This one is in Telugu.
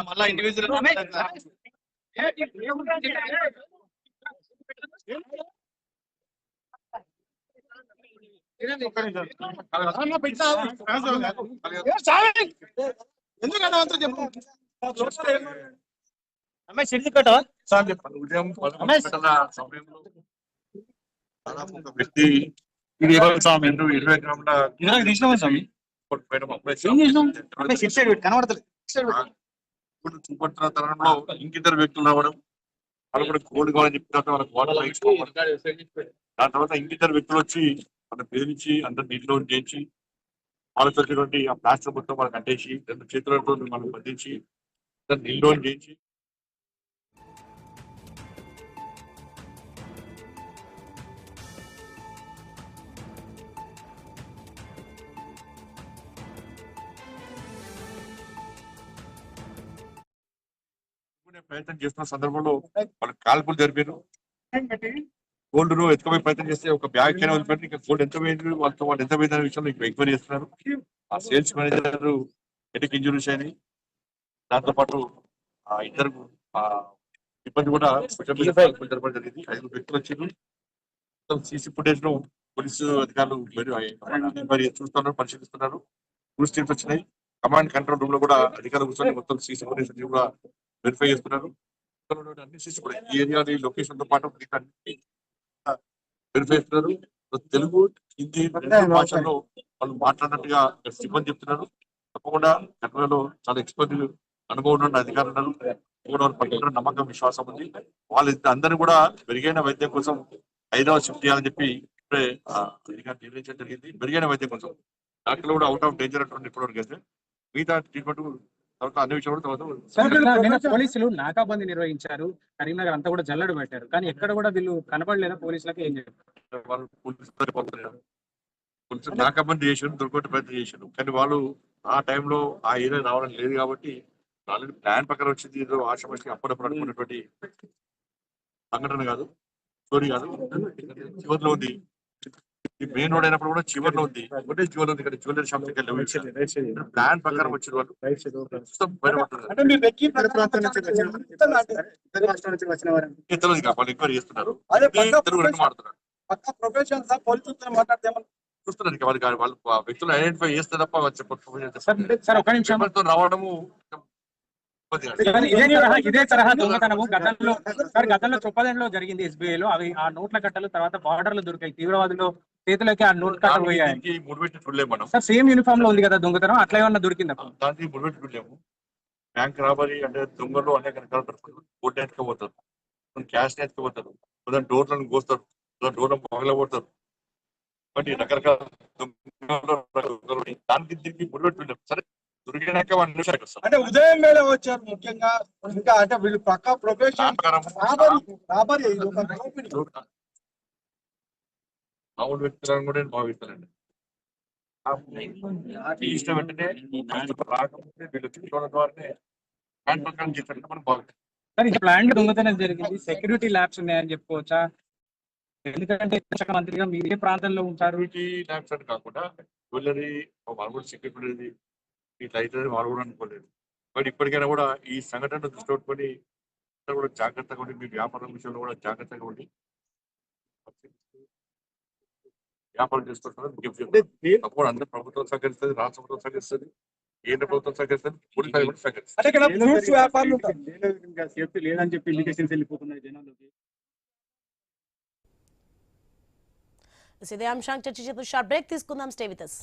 మళ్ళా ఇండివిజువల్ ఉదయం సమయంలో దాదాపు ఒక వ్యక్తి ఇది ఎవరు స్వామి 20 గ్రాముల చూపట్టిన తరంలో ఇంకిద్దరు వ్యక్తులు రావడం, వాళ్ళు కూడా కోడి కావాలని చెప్పిన వాళ్ళకి వాటర్ ఇచ్చుకోవాలి. దాని తర్వాత ఇంకిద్దరు వ్యక్తులు వచ్చి వాళ్ళని బెదిరించి అందరు నీటిలో చేయించి వాళ్ళతో ఆ ప్లాస్టర్ మొత్తం వాళ్ళకి కట్టేసి 2 చేతులతో మనం బంధించి నీళ్ళు చేయించి ప్రయత్నం చేస్తున్న సందర్భంలో వాళ్ళకి కాల్పులు జరిపారు. గోల్డ్ ను ఎత్తుకుపోయే ప్రయత్నం చేస్తే ఒక బ్యాగ్ కైనా వదిలిపెట్టి ఇంకా గోల్డ్ ఎంత పోయింది వాళ్ళతో వాళ్ళు ఎంత పోయిందనే విషయంలో ఎంక్వైరీ చేస్తున్నారు. ఆ సేల్స్ మేనేజర్ హెడ్కి ఇంజురీస్ అయినాయి. దాంతో పాటు ఆ ఇద్దరు సిబ్బంది కూడా జరపడం జరిగింది. 5 వ్యక్తులు వచ్చారు. సీసీ ఫుటేజ్ ను పోలీసు అధికారులు చూస్తున్నారు, పరిశీలిస్తున్నారు. టూరిస్ట్ టీమ్స్ వచ్చినాయి. కమాండ్ కంట్రోల్ రూమ్ లో కూడా అధికారులు కూర్చొని మొత్తం సీసీ ఫుటేజ్ కూడా వెరిఫై చేస్తున్నారు. అన్ని సీసీ కూడా ఈ ఏరియా లొకేషన్ తో పాటు వెరిఫై చేస్తున్నారు. తెలుగు, హిందీ భాషల్లో వాళ్ళు మాట్లాడినట్టుగా సిబ్బంది చెప్తున్నారు. తప్పకుండా ఘటనలో చాలా ఎక్స్పర్ట్ అనుభవం ఉన్న అధికారులు ఉన్నారు. పట్టుకున్న నమ్మకం, విశ్వాసం ఉంది. వాళ్ళు అందరూ కూడా మెరుగైన వైద్యం కోసం హైదరాబాద్ షిఫ్ట్ చేయాలని చెప్పి ఇప్పుడే నిర్ణయించడం జరిగింది. మెరుగైన వైద్యం కోసం డాక్టర్లు కూడా అవుట్ ఆఫ్ డేంజర్ అంటున్నారు ఇప్పటివరకు అయితే. మిగతా ట్రీట్మెంట్ అన్ని విషయాలు పోలీసులు నాకాబందీ నిర్వహించారు. కరీంనగర్ అంతా కూడా జల్లడు పెట్టారు. కానీ ఎక్కడ కూడా వీళ్ళు కనబడలేదా పోలీసులకి? ఏం చెప్పారు? వాళ్ళు పోలీసులు నాకాబందీ చేశారు, దొరకొట్టే ప్రయత్నం చేశారు. కానీ వాళ్ళు ఆ టైంలో ఆ ఏరియా రావడం లేదు కాబట్టి ఆల్రెడీ ప్లాన్ ప్రకారం వచ్చింది. ఏదో ఆశమకి అప్పుడప్పుడు అనుకున్నటువంటి సంఘటన కాదు, స్టోరీ కాదు. చివరిలో ఉంది. ఈ మెయిన్ రోడ్ అయినప్పుడు కూడా చివరిలో ఉంది. ఒకటే జ్యువెల్ ఉంది. ఇక్కడ జ్యువెలరీ షాప్ ప్లాన్ ప్రకారం వచ్చిన వాళ్ళు ఎంక్వైరీ చేస్తున్నారు. చూస్తున్నారు. వాళ్ళు వ్యక్తులు ఐడెంటిఫై చేస్తే తప్ప రావడము. ఇదే తరహా దొంగతనము గతంలో చొప్పదంలో జరిగింది. ఎస్బీఐలో అవి ఆ నోట్ల కట్టలు తర్వాత బార్డర్లు దొరికాయి. తీవ్రవాదులు చేతులకి ఆ నోట్ కట్టలు పోయాయి. సార్ సేమ్ యూనిఫామ్ లో ఉంది కదా దొంగతనం, అట్లా ఏమన్నా దొరికిందా? దానికి ముడిపెట్టుకోలేము. బ్యాంక్ రాబరీ అంటే దొంగలు అనేక రకాల కోట్ ఎత్తుకోపోతారు, క్యాష్ ఎత్తుకోపోతారు, డోర్లను కోస్తారు, డోర్లను పగలబోతారు. బట్ రకరకాల దానికి దీనికి ముడిపెట్టుకోలేము. సరే దొరికినాక అంటే ఉదయం వేళ వచ్చారు ముఖ్యంగా. ఇంకా అంటే వీళ్ళు పక్కా ప్రొఫెషన్ మామూలు వ్యక్తులను కూడా నేను భావిస్తానండి. ఇష్టం వెంటనే రాకపోతే వీళ్ళు తీసుకోవడం ద్వారానే ప్లాన్ ప్రకారం చేసినట్టు మనం భావిస్తాం. ప్లాన్ దొంగతనం జరిగింది, సెక్యూరిటీ ల్యాబ్స్ ఉన్నాయని చెప్పుకోవచ్చా? ఎందుకంటే శాఖ మంత్రిగా మీరు ఏ ప్రాంతంలో ఉంటారు? సెక్యూరిటీ ల్యాబ్స్ అని కాకుండా జ్యువెలరీ వాళ్ళు సెక్యూరిటీ ఇట్లా అవుతుంది వాళ్ళు కూడా అనుకోలేదు. బట్ ఇప్పటికైనా కూడా ఈ సంఘటన దృష్టి పెట్టుకొని కూడా జాగ్రత్తగా ఉండి, మీ వ్యాపారం విషయంలో కూడా జాగ్రత్తగా ఉండి వ్యాపారం చేసుకుంటున్నారు. అందరూ ప్రభుత్వం సహకరిస్తుంది, రాష్ట్ర ప్రభుత్వం సహకరిస్తుంది, కేంద్ర ప్రభుత్వం సహకరిస్తుంది, పోలీసు సేఫ్టీ లేదని చెప్పి ఇండికేషన్స్ వెళ్ళిపోతున్నాయి జనాల్లోకి. ఇదే అంశాన్ని చర్చించేందుకు షార్ట్ బ్రేక్ తీసుకుందాం. Stay with us.